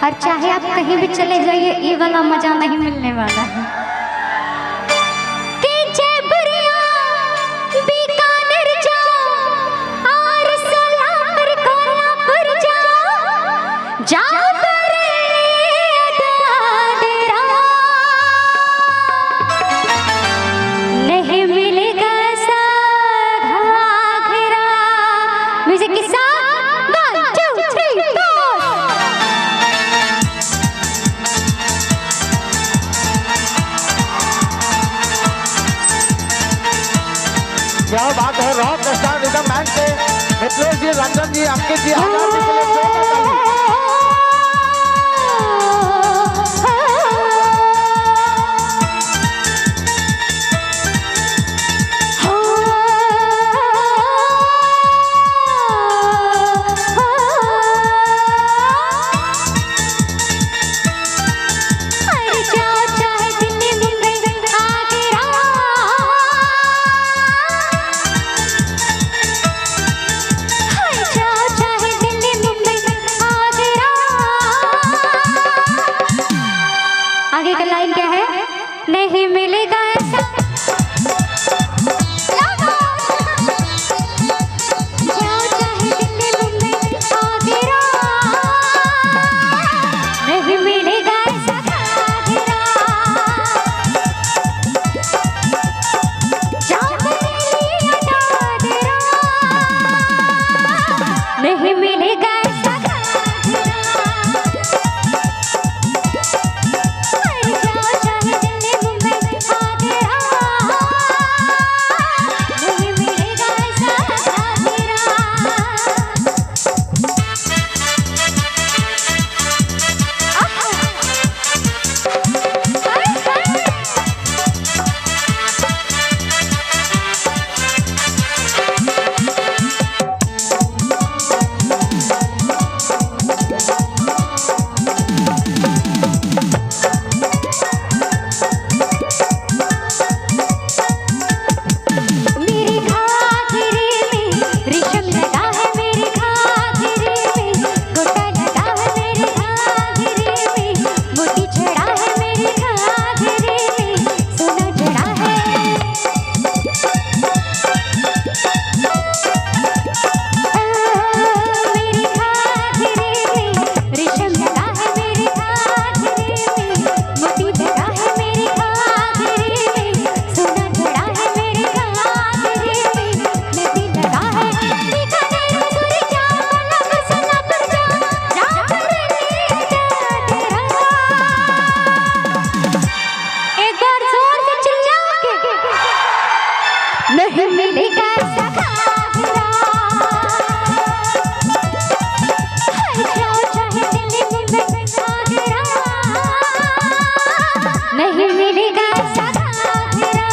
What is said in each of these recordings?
और चाहे आप कहीं भी चले जाइए, ये वाला मजा नहीं मिलने वाला है। क्या बात है, रॉक स्टार रिदम बैंड से मिथिलेश जी, रंजन जी, अंकित जी, आजाद जी के लिए जोरदार ताली। आगे का लाइन क्या है? नहीं मिलेगा ऐसा, जाओ चाहे दिल्ली मुंबई आगरा, नहीं मिलेगा ऐसा आगरा, जाओ बरेली अटागरा, नहीं मिलेगा ऐसा नहीं मिलेगा ऐसा घाघरा, जाओ चाहे दिल्ली मुंबई आगरा, नहीं मिलेगा ऐसा घाघरा।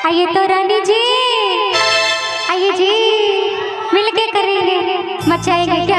आइए तो रानी जी, आइए जी, मिलके करेंगे, मचाएंगे।